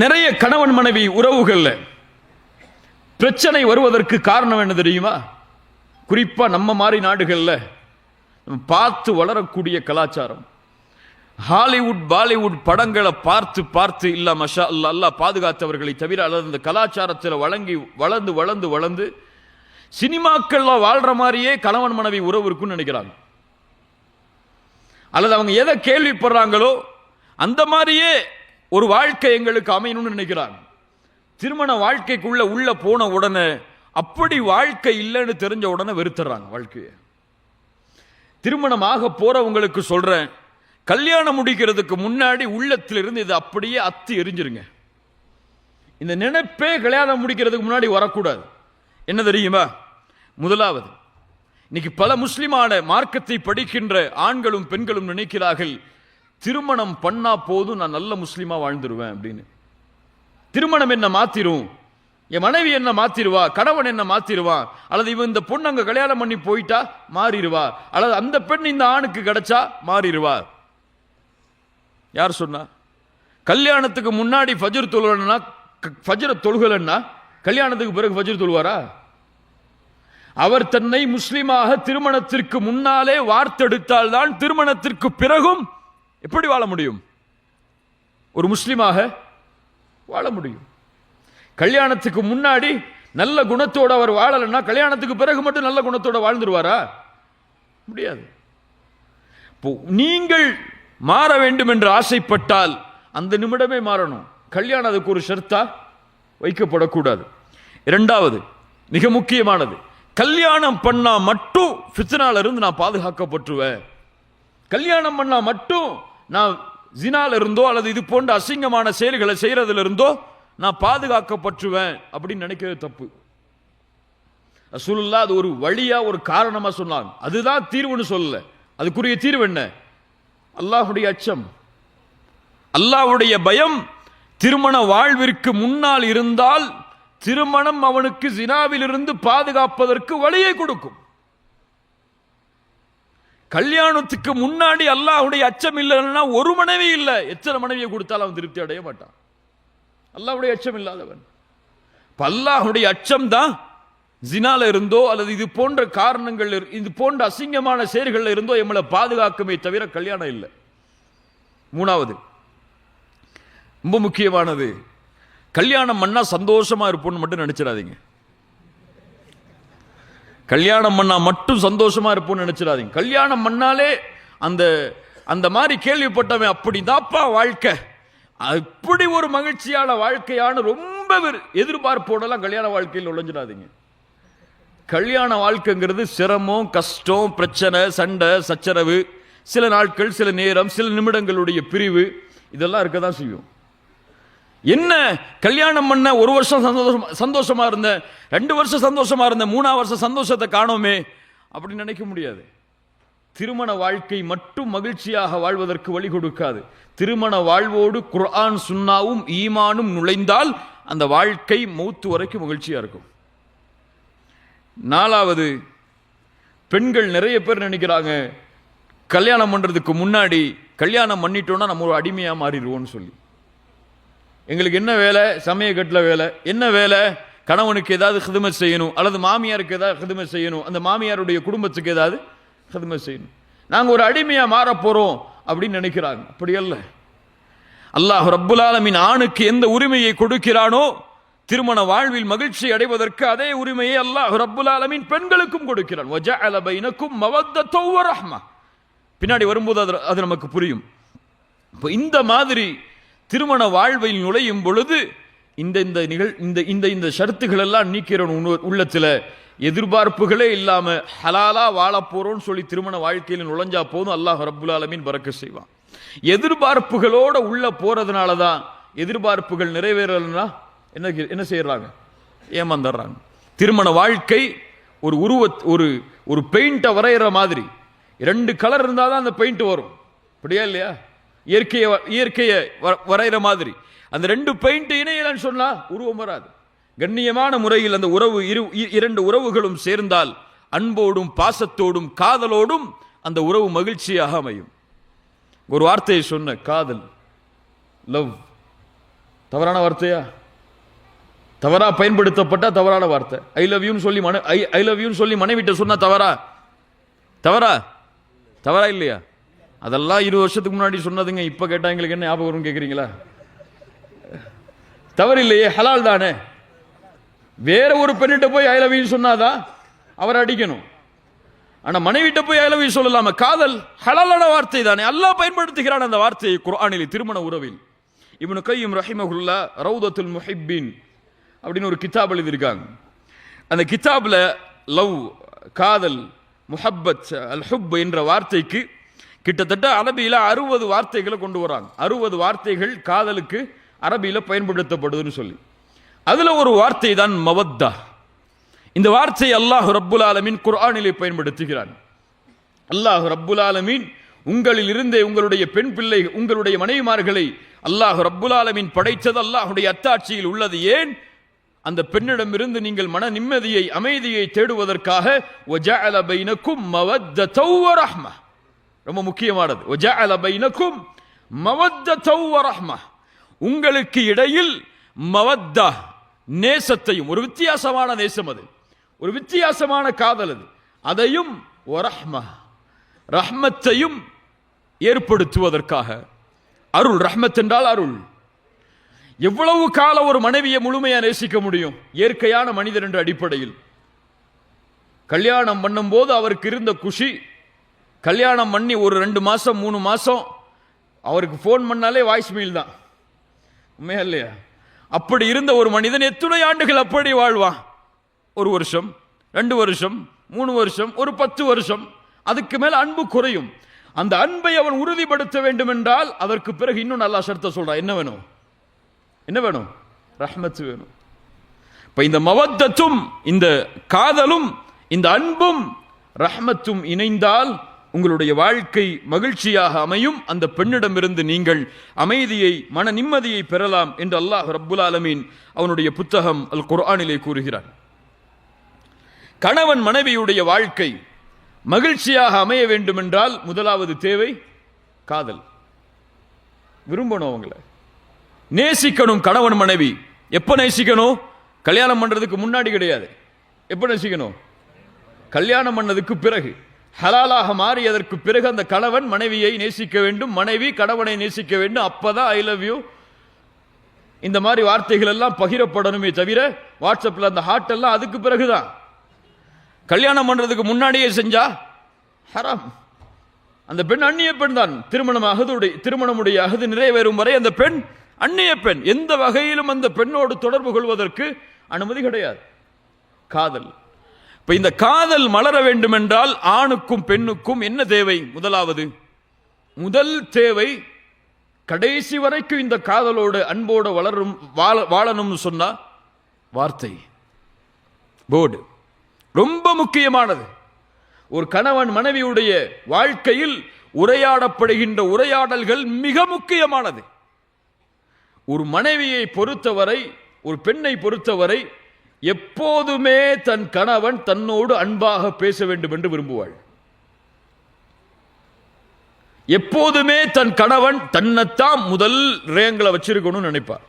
நிறைய கணவன் மனைவி உறவுகள்ல பிரச்சனை வருவதற்கு காரணம் என்ன தெரியுமா? குறிப்பா நம்ம மாதிரி நாடுகள்ல பார்த்து வளரக்கூடிய கலாச்சாரம். ஹாலிவுட் பாலிவுட் படங்களை பார்த்து பார்த்து இல்ல மஷா அல்லா அல்லாஹ் பாதுகாத்தவர்களை தவிர அல்லது அந்த கலாச்சாரத்தில் வளர்ந்து வளர்ந்து வளர்ந்து சினிமாக்கள்ல வாழ்ற மாதிரியே கணவன் மனைவி உறவு இருக்குன்னு நினைக்கிறாங்க. அல்லது அவங்க எதை கேள்விப்படுறாங்களோ அந்த மாதிரியே ஒரு வாழ்க்கை எங்களுக்கு அமையணும்னு நினைக்கிறாங்க. திருமண வாழ்க்கைக்குள்ள உள்ள போன உடனே அப்படி வாழ்க்கை இல்லைன்னு தெரிஞ்ச உடனே வெறுத்துறாங்க வாழ்க்கையை. திருமணமாக போறவங்களுக்கு சொல்றேன், கல்யாணம் முடிக்கிறதுக்கு முன்னாடி உள்ளத்திலிருந்து இது அப்படியே அத்து எரிஞ்சிருங்க. இந்த நினைப்பே கல்யாணம் முடிக்கிறதுக்கு முன்னாடி வரக்கூடாது. என்ன தெரியுமா? முதலாவது, இன்னைக்கு பல முஸ்லிமான மார்க்கத்தை படிக்கின்ற ஆண்களும் பெண்களும் நினைக்கிறார்கள், திருமணம் பண்ணா போதும் நான் நல்ல முஸ்லிமா வாழ்ந்துருவேன் அப்படின்னு. திருமணம் என்ன மாத்திரும், என் மனைவி என்ன மாத்திருவா, கணவன் என்ன மாத்திருவா, அல்லது இவன் இந்த பொண்ணு அங்க கல்யாணம் பண்ணி போயிட்டா மாறிடுவா, அல்லது அந்த பெண் இந்த ஆணுக்கு கிடைச்சா மாறிடுவா. யார் சொன்னா? கல்யாணத்துக்கு முன்னாடி ஃபஜ்ர் தொழுகலன்னா, ஃபஜ்ர் தொழுகலன்னா கல்யாணத்துக்கு பிறகு ஃபஜ்ர் தொழுவாரா? அவர் தன்னை முஸ்லிமாக திருமணத்திற்கு முன்னாலே வார்த்தெடுத்தால் தான் திருமணத்திற்கு பிறகும் எப்படி வாழ முடியும்? ஒரு முஸ்லிமாக வாழ முடியும். கல்யாணத்துக்கு முன்னாடி நல்ல குணத்தோட அவர் வாழலன்னா கல்யாணத்துக்கு பிறகு மட்டும் நல்ல குணத்தோட வாழ்ந்துருவாரா? முடியாது. நீங்கள் மாற வேண்டும் என்று ஆசைப்பட்டால் அந்த நிமிடமே மாறணும். கல்யாணம் அதுக்கு ஒரு ஷர்த்தா வைக்கப்படக்கூடாது. இரண்டாவது, மிக முக்கியமானது, கல்யாணம் பண்ணா மட்டும் ஃபித்னால இருந்து நான் பாதுகாக்கப்பட்டுருவேன், கல்யாணம் பண்ணா மட்டும் நான் ஜினால இருந்தோ அல்லது இது போன்ற அசிங்கமான செயல்களை செய்யறதுல இருந்தோ நான் பாதுகாக்கப்பட்டுவேன் அப்படின்னு நினைக்கிறது தப்பு. ரசூலுல்லாஹ் அது ஒரு வழியா ஒரு காரணமா சொன்னாங்க. அதுதான் தீர்வுன்னு சொல்லல. அதுக்குரிய தீர்வு என்ன? அல்லாஹ்வுடைய அச்சம், அல்லாஹ்வுடைய பயம். திருமண வாழ்விற்கு முன்னால் இருந்தால் திருமணம் அவனுக்கு ஜினாவில் இருந்து பாதுகாப்பதற்கு வழியை கொடுக்கும். கல்யாணத்துக்கு முன்னாடி அல்லாஹ்வுடைய அச்சம் இல்லைன்னா ஒரு மனைவி இல்லை, எத்தனை மனைவியை கொடுத்தாலும் அவன் திருப்தி அடைய மாட்டான். அல்லாஹ்வுடைய அச்சம் இல்லாதவன். அல்லாஹ்வுடைய அச்சம் தான் ஜினால இருந்தோ அல்லது இது போன்ற காரணங்கள், இது போன்ற அசிங்கமான செயல்கள் இருந்தோ எம்மளை பாதுகாக்குமே தவிர கல்யாணம் இல்லை. மூணாவது, ரொம்ப முக்கியமானது, கல்யாணம் பண்ணா சந்தோஷமா இருப்போம்னு மட்டும் நினைச்சிடாதீங்க. கல்யாணம் பண்ணா மட்டும் சந்தோஷமா இருப்போம்னு நினைச்சிடாதீங்க. கல்யாணம் பண்ணாலே அந்த அந்த மாதிரி கேள்விப்பட்டவன் அப்படிதான்ப்பா வாழ்க்கை, அப்படி ஒரு மகிழ்ச்சியான வாழ்க்கையான ரொம்ப எதிர்பார்ப்போடலாம் கல்யாண வாழ்க்கையில் நுழைஞ்சிடாதீங்க. கல்யாண வாழ்க்கைங்கிறது சிரமம், கஷ்டம், பிரச்சனை, சண்டை, சச்சரவு, சில நாட்கள், சில நேரம், சில நிமிடங்களுடைய பிரிவு, இதெல்லாம் இருக்க தான் செய்யும். என்ன கல்யாணம் பண்ண ஒரு வருஷம் சந்தோஷமா இருந்த, 2 வருஷம் சந்தோஷமா இருந்த, 3ஆம் வருஷம் சந்தோஷத்தை காணோமே அப்படி நினைக்க முடியாது. திருமண வாழ்க்கை மட்டும் மகிழ்ச்சியாக வாழ்வதற்கு வழி கொடுக்காது. திருமண வாழ்வோடு குர்ஆன் சுன்னாவும் ஈமானும் நுழைந்தால் அந்த வாழ்க்கை மௌத்து வரைக்கும் மகிழ்ச்சியா இருக்கும். நாலாவது, பெண்கள் நிறைய பேர் நினைக்கிறாங்க கல்யாணம் பண்றதுக்கு முன்னாடி கல்யாணம் பண்ணிட்டோம்னா நம்ம ஒரு அடிமையா மாறிடுவோம்னு சொல்லி. எங்களுக்கு என்ன வேலை? சமயக்கட்டில் வேலை. என்ன வேலை? கணவனுக்கு ஏதாவது ஹிதுமத் செய்யணும், அல்லது மாமியாருக்கு ஏதாவது ஹிதுமத் செய்யணும், அந்த மாமியாருடைய குடும்பத்துக்கு ஏதாவது ஹிதுமத் செய்யணும். நாங்கள் ஒரு அடிமையா மாற போறோம் அப்படின்னு நினைக்கிறாங்க. அப்படி அல்ல. அல்லாஹ் ரப்புல் ஆலமீன் ஆணுக்கு எந்த உரிமையை கொடுக்கிறானோ திருமண வாழ்வில் மகிழ்ச்சி அடைவதற்கு அதே உரிமையை அல்லாஹ் ரப்புல் ஆலமீன் பெண்களுக்கும் கொடுக்கிறான். வஜஅல பைனக்கும் மவத்தத வ ரஹ்மா. பின்னாடி வரும்போது அது நமக்கு புரியும். இப்போ இந்த மாதிரி திருமண வாழ்வில் நுழையும் பொழுது இந்த ஷரத்துகள் எல்லாம் நீக்கிறோம். உள்ளத்துல எதிர்பார்ப்புகளே இல்லாம ஹலாலா வாழ போறோம்னு சொல்லி திருமண வாழ்க்கையில் நுழைஞ்சா போதும், அல்லாஹ் ரப்புல் ஆலமீன் பரக்கத் செய்வான். எதிர்பார்ப்புகளோட உள்ள போறதுனால தான் எதிர்பார்ப்புகள் நிறைவேறலன்னா என்ன செய்யறாங்க? ஏமாந்துடுறாங்க. திருமண வாழ்க்கை ஒரு பெயிண்ட வரைகிற மாதிரி, 2 கலர் இருந்தாதான் அந்த பெயிண்ட் வரும். அப்படியா இல்லையா? இயற்கையை வரைகிற மாதிரி அந்த 2 பெயிண்ட் இணையலன்னு சொன்னா உருவம் வராது. கண்ணியமான முறையில் அந்த உறவு 2 உறவுகளும் சேர்ந்தால் அன்போடும் பாசத்தோடும் காதலோடும் அந்த உறவு மகிழ்ச்சியாக அமையும். ஒரு வார்த்தையை சொன்ன, காதல், லவ், தவறான வார்த்தையா? தவறா பயன்படுத்தப்பட்ட தவறான வார்த்தை. ஐ லவ் யூன்னு சொல்லி ஐ லவ் யூன்னு சொல்லி மனைவிட்ட சொன்னா தவறா? தவறா? தவறா இல்லையா? அதெல்லாம் 20 வருஷத்துக்கு முன்னாடி சொன்னதுங்க. இப்ப கேட்டா எங்களுக்கு என்ன ஞாபகம் வரும்னு கேக்குறீங்களா? தவறு இல்லையே, ஹலால் தானே. வேற ஒரு பெண்ணிட்ட போய் ஐ லவ் யூ சொன்னாதான் அவர் அடிக்கணும். ஆனா மனைவிட்ட போய் ஐ லவ் யூ சொல்லலாமா? காதல் ஹலாலான வார்த்தை தானே. அல்லாஹ் பயன்படுத்துகிறான் அந்த வார்த்தையை குர்ஆனில், திருமண உறவில். இப்னு கய்யிம் ரஹிமஹுல்லா ரௌதத்துல் முஹிப்பின் அப்படின்னு ஒரு கிதாப் எழுதியிருக்காங்க. அந்த கிதாப்ல லவ், காதல், முஹப்பத், அல் ஹுப் என்ற வார்த்தைக்கு கிட்டத்தட்ட அரபியில 60 வார்த்தைகளை கொண்டு வராங்க. 60 வார்த்தைகள் காதலுக்கு அரபியில பயன்படுத்தப்படுதுன்னு சொல்லி. அதுல ஒரு வார்த்தை தான் மவத்தா. இந்த வார்த்தை அல்லாஹ் ரப்புல் ஆலமீன் குர்ஆனிலே பயன்படுத்துகிறான். அல்லாஹ் ரப்புல் ஆலமீன் உங்களில் இருந்தே உங்களுடைய பெண் பிள்ளை, உங்களுடைய மனைவிமார்களை அல்லாஹ் ரப்புல் ஆலமீன் படைத்தது அல்லாஹ்வுடைய அத்தாட்சியில் உள்ளது. ஏன்? அந்த பெண்ணிடமிருந்து நீங்கள் மன நிம்மதியை, அமைதியை தேடுவதற்காக. வஜஅல பைனக்கும் மவத்தௌ வ ரஹ்ம, ரொம்ப முக்கியமானது. வஜஅல பைனக்கும் மவத்தௌ வ ரஹ்ம, உங்களுக்கு இடையில் மவத்தா, நேசத்தையும், ஒரு வித்தியாசமான நேசம், அது ஒரு வித்தியாசமான காதல், அது அதையும் வரஹ்ம, ரஹ்மத்தையும் ஏற்படுத்துவதற்காக. அருள், ரஹ்மத் என்றால் அருள். எவ்வளவு கால ஒரு மனைவியை முழுமையா நேசிக்க முடியும்? இயற்கையான மனிதர் என்ற அடிப்படையில் கல்யாணம் பண்ணும் போது அவருக்கு இருந்த குஷி, கல்யாணம் பண்ணி ஒரு 2 மாசம் 3 மாசம் அவருக்கு போன் பண்ணாலே வாய்ஸ் மெயில் தான், உண்மையா இல்லையா? அப்படி இருந்த ஒரு மனிதன் எத்தனை ஆண்டுகள் அப்படி வாழ்வான்? 1 வருஷம், 2 வருஷம், 3 வருஷம், ஒரு 10 வருஷம். அதுக்கு மேல அன்பு குறையும். அந்த அன்பை அவன் உறுதிப்படுத்த வேண்டும் என்றால் அதற்கு பிறகு இன்னும் நல்லா ஷர்த்த சொல்றான். என்ன வேணும்? என்ன வேணும்? ரஹ்மத் வேணும். இப்ப இந்த மவத்தத்தும், இந்த காதலும், இந்த அன்பும் ரஹ்மத்தும் இணைந்தால் உங்களுடைய வாழ்க்கை மகிழ்ச்சியாக அமையும். அந்த பெண்ணிடமிருந்து நீங்கள் அமைதியை, மன நிம்மதியை பெறலாம் என்று அல்லாஹ் ரப்புல் ஆலமீன் அவனுடைய புத்தகம் அல் குர்ஆனிலே கூறுகிறார். கணவன் மனைவியுடைய வாழ்க்கை மகிழ்ச்சியாக அமைய வேண்டும் என்றால் முதலாவது தேவை காதல். விரும்பணும், அவங்களை நேசிக்கணும். கணவன் மனைவி எப்ப நேசிக்கணும்? கல்யாணம் பண்றதுக்கு முன்னாடி கிடையாது. எப்ப நேசிக்கணும்? கல்யாணம் பண்ணதுக்கு பிறகு, ஹலாலாக மாறியதற்கு பிறகு அந்த கணவன் மனைவியை நேசிக்க வேண்டும், மனைவி கணவனை நேசிக்க வேண்டும். அப்பதான் ஐ லவ் யூ இந்த மாதிரி வார்த்தைகள் எல்லாம் பகிரப்படணுமே தவிர வாட்ஸ்அப்ல அந்த ஹார்ட் எல்லாம் அதுக்கு பிறகுதான். கல்யாணம் பண்றதுக்கு முன்னாடியே செஞ்சா ஹராம். அந்த பெண் அந்நிய பெண் தான். திருமணமுடைய அகது நிறைவேறும் வரை அந்த பெண் அந்நிய பெண். எந்த வகையிலும் அந்த பெண்ணோடு தொடர்பு கொள்வதற்கு அனுமதி கிடையாது. காதல். இப்ப இந்த காதல் மலர வேண்டும் என்றால் ஆணுக்கும் பெண்ணுக்கும் என்ன தேவை? முதல் தேவை, கடைசி வரைக்கும் இந்த காதலோடு அன்போடு வாழணும்னு சொன்னா வார்த்தை, போர்டு ரொம்ப முக்கியமானது. ஒரு கணவன் மனைவியுடைய வாழ்க்கையில் உரையாடப்படுகின்ற உரையாடல்கள் மிக முக்கியமானது. ஒரு மனைவியை பொறுத்தவரை, ஒரு பெண்ணை பொறுத்தவரை எப்போதுமே தன் கணவன் தன்னோடு அன்பாக பேச வேண்டும் என்று விரும்புவாள். எப்போதுமே தன் கணவன் தன்னைத்தான் முதல் ரேங்கில வச்சிருக்கணும்னு நினைப்பார்.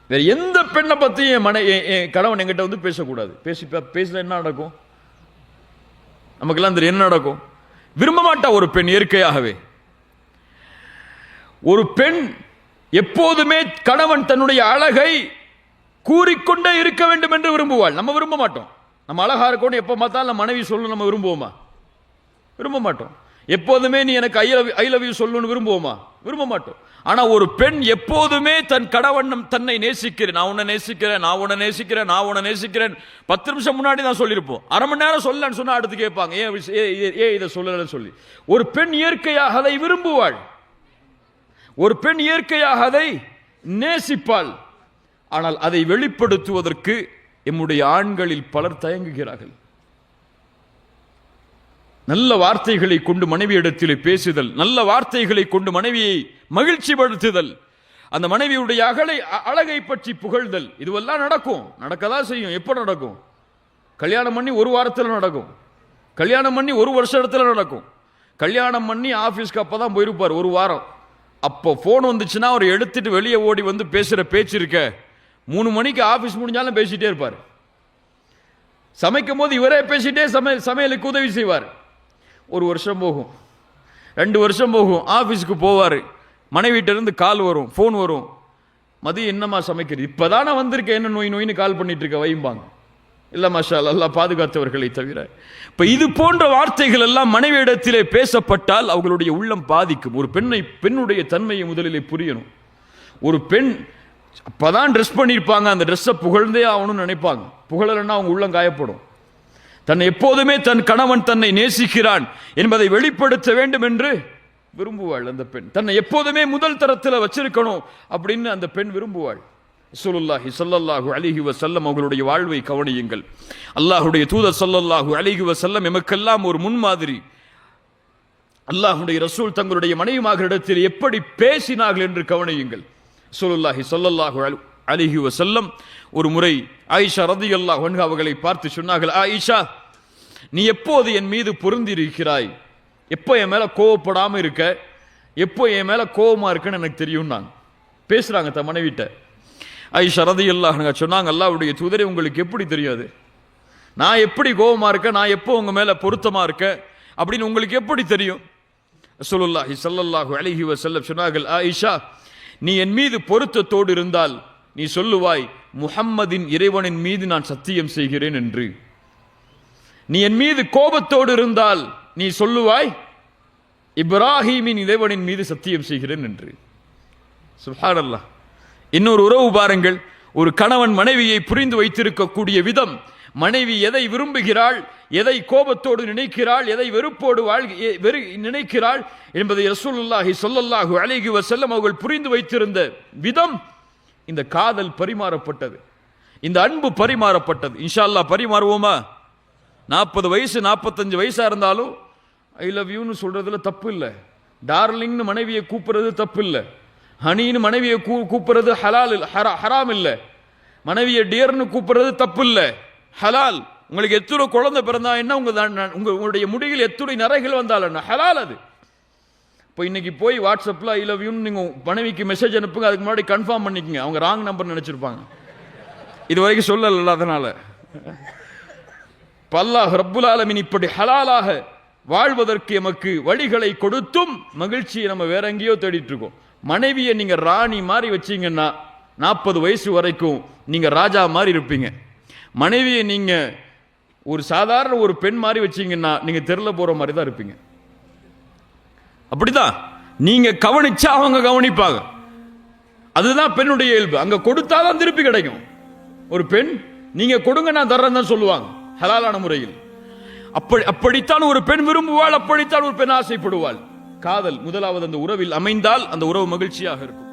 வேற எந்த பெண்ணை பத்தியும் என் கணவன் என்கிட்ட வந்து பேசக்கூடாது. பேசல என்ன நடக்கும்? நமக்கெல்லாம் தெரியும் என்ன நடக்கும். விரும்ப மாட்டா ஒரு பெண் இயற்கையாகவே. ஒரு பெண் எப்போதுமே கணவன் தன்னுடைய அழகை கூறிக்கொண்டே இருக்க வேண்டும் என்று விரும்புவாள். நம்ம விரும்ப மாட்டோம். நம்ம அழகா இருக்கணும் எப்ப பார்த்தாலும் நம்ம மனைவி சொல்லணும் நம்ம விரும்புவோமா? விரும்ப மாட்டோம். எப்போதுமே நீ எனக்கு ஐ லவ் யூ சொல்லணும்னு விரும்புவோமா? விரும்ப மாட்டோம். ஆனா ஒரு பெண் எப்போதுமே தன் கணவன் தன்னை நேசிக்கிறேன், நான் உன்னை நேசிக்கிறேன், நான் உன்னை நேசிக்கிறேன், நான் உன்னை நேசிக்கிறேன் 10 நிமிஷம் முன்னாடி தான் சொல்லியிருப்போம். அரை மணி நேரம் சொல்லலன்னு சொன்னா அடுத்து கேட்பாங்க ஏன் இதை சொல்லலன்னு சொல்லி. ஒரு பெண் இயற்கையாக அதை விரும்புவாள். ஒரு பெண் இயற்கையாக அதை நேசிப்பாள். ஆனால் அதை வெளிப்படுத்துவதற்கு எம்முடைய ஆண்களில் பலர் தயங்குகிறார்கள். நல்ல வார்த்தைகளை கொண்டு மனைவியிடத்தில் பேசுதல், நல்ல வார்த்தைகளை கொண்டு மனைவியை மகிழ்ச்சிப்படுத்துதல், அந்த மனைவியுடைய அழகை பற்றி புகழ்தல், இதுவெல்லாம் நடக்கும், நடக்கதான் செய்யும். எப்ப நடக்கும்? கல்யாணம் பண்ணி 1 வாரத்தில் நடக்கும். கல்யாணம் பண்ணி 1 வருஷத்துல நடக்கும். கல்யாணம் பண்ணி ஆபீஸ்க்கு அப்பதான் போயிருப்பார் 1 வாரம். அப்போ போன் வந்துச்சுன்னா அவர் எடுத்துட்டு வெளியே ஓடி வந்து பேசுற பேச்சு இருக்க 3 மணிக்கு ஆபீஸ் முடிஞ்சாலும் பேசிட்டே இருப்பார். சமைக்கும் போது இவரே பேசிட்டே சமையலுக்கு உதவி செய்வார். 1 வருஷம் போகும், 2 வருஷம் போகும், ஆபீஸ்க்கு போவார், மனைவிட்ட இருந்து கால் வரும், போன் வரும், மதியம் என்னமா சமைக்கிறது, இப்பதானே வந்திருக்க, என்ன நோய் நோயின்னு கால் பண்ணிட்டு இருக்க வைம்பாங்க. இல்ல மாஷா அல்லாஹ் பாதுகாத்தவர்களை தவிர. இப்ப இது போன்ற வார்த்தைகள் எல்லாம் மனைவியிடத்திலே பேசப்பட்டால் அவர்களுடைய உள்ளம் பாதிக்கும். ஒரு பெண்ணுடைய தன்மையை முதலிலே புரியணும். ஒரு பெண் அப்பதான் ட்ரெஸ் பண்ணியிருப்பாங்க, அந்த ட்ரெஸ்ஸை புகழ்ந்தே ஆகணும்னு நினைப்பாங்க. புகழலைன்னா அவங்க உள்ளம் காயப்படும். தன்னை எப்போதுமே தன் கணவன் தன்னை நேசிக்கிறான் என்பதை வெளிப்படுத்த வேண்டும் என்று விரும்புவாள் அந்த பெண். தன்னை எப்போதுமே முதல் தரத்தில் வச்சிருக்கணும் அப்படின்னு அந்த பெண் விரும்புவாள். ரசூலுல்லாஹி ஸல்லல்லாஹு அலைஹி வஸல்லம் அவர்களுடைய வாழ்வை கவனியுங்கள். அல்லாஹ்வுடைய தூதர் ஸல்லல்லாஹு அலைஹி வஸல்லம் எமக்கெல்லாம் ஒரு முன்மாதிரி. அல்லாஹ்வுடைய ரசூல் தங்களுடைய மனைவிமார்களிடத்தில் எப்படி பேசினார்கள் என்று கவனியுங்கள். ரசூலுல்லாஹி ஸல்லல்லாஹு அலைஹி வஸல்லம் ஒரு முறை ஆயிஷா ரலியல்லாஹு அன்ஹா அவர்களை பார்த்து சொன்னார்கள், ஆயிஷா, நீ எப்போது என் மீது பொருந்திருக்கிறாய், எப்போ என் மேல கோவப்படாம இருக்க, எப்போ என் மேல கோவமா இருக்குன்னு எனக்கு தெரியும். நான் பேசுறாங்க தன் மனைவிட்ட. ஆயிஷா ரலியல்லாஹு அன்ஹா சொன்னாங்க, அல்லாஹ்வுடைய தூதரே, உங்களுக்கு எப்படி தெரியாது, நான் எப்படி கோவமா இருக்கேன், நான் எப்போ உங்க மேல பொருத்தமா இருக்கேன் அப்படின்னு உங்களுக்கு எப்படி தெரியும்? ரசூலுல்லாஹி ஸல்லல்லாஹு அலைஹி வஸல்லம் சொன்னார்கள், ஆயிஷா, நீ என் மீது பொருத்தத்தோடு இருந்தால் நீ சொல்லுவாய், முஹம்மதின் இறைவனின் மீது நான் சத்தியம் செய்கிறேன் என்று. நீ என் மீது கோபத்தோடு இருந்தால் நீ சொல்லுவாய், இப்ராஹீமின் இறைவனின் மீது சத்தியம் செய்கிறேன் என்று. சுப்ஹானல்லாஹ். இன்னொரு உறவு பாருங்கள். ஒரு கணவன் மனைவியை புரிந்து வைத்திருக்கக்கூடிய விதம், மனைவி எதை விரும்புகிறாள், எதை கோபத்தோடு நினைக்கிறாள், எதை வெறுப்போடு நினைக்கிறாள் என்பதை ரசூலுல்லாஹி ஸல்லல்லாஹு அலைஹி வஸல்லம் அவர்கள் புரிந்து வைத்திருந்த விதம், இந்த காதல் பரிமாறப்பட்டது, இந்த அன்பு பரிமாறப்பட்டது. இன்ஷா அல்லாஹ் பரிமாறுவோமா? 40 வயசு 45 வயசா இருந்தாலும் ஐ லவ் யூன்னு சொல்றதுல தப்பு இல்லை. டார்லிங்னு மனைவியை கூப்பிடுறது தப்பு இல்லை. ஹனின்னு மனைவியை கூப்பிடுறது ஹராம் இல்லை. மனைவியை டியர்னு கூப்பிடுறது தப்பு இல்லை, ஹலால். உங்களுக்கு எத்தனை குழந்தை பிறந்தா என்ன, உங்களுடைய முடியில் எத்தனை நரைகள் வந்தால் என்ன, ஹலால் அது. இப்போ இன்னைக்கு போய் வாட்ஸ்அப்ல ஐ லவ் யூன்னு நீங்க மனைவிக்கு மெசேஜ் அனுப்புங்க, அதுக்கு முன்னாடி கன்ஃபார்ம் பண்ணிக்கங்க, அவங்க ராங் நம்பர் நினைச்சிருப்பாங்க, இது வரைக்கும் சொல்லல. அதனால அல்லாஹ் ரப்புல் ஆலமீன் இப்படி ஹலாலாக வாழ்வதற்கு எமக்கு வழிகளை கொடுத்தும் மகிழ்ச்சியை நம்ம வேற எங்கேயோ தேடிட்டு இருக்கோம். மனைவியை நீங்க ராணி மாதிரி வச்சீங்கன்னா 40 வயசு வரைக்கும் நீங்க ராஜா மாதிரி இருப்பீங்க. மனைவியை நீங்க ஒரு சாதாரண ஒரு பெண் மாதிரி வச்சீங்கன்னா நீங்க தெருல போற மாதிரி தான் இருப்பீங்க. அப்படிதான் நீங்க கவனிச்சா அவங்க கவனிப்பாங்க. அதுதான் பெண்ணுடைய இயல்பு. அங்க கொடுத்தாதான் திருப்பி கிடைக்கும். ஒரு பெண் நீங்க கொடுங்க நான் தர்றேன்னு தான் சொல்லுவாங்க, ஹலாலான முறையில். அப்படித்தான் ஒரு பெண் விரும்புவாள், அப்படித்தான் ஒரு பெண் ஆசைப்படுவாள். காதல் முதலாவது அந்த உறவில் அமைந்தால் அந்த உறவு மகிழ்ச்சியாக இருக்கும்.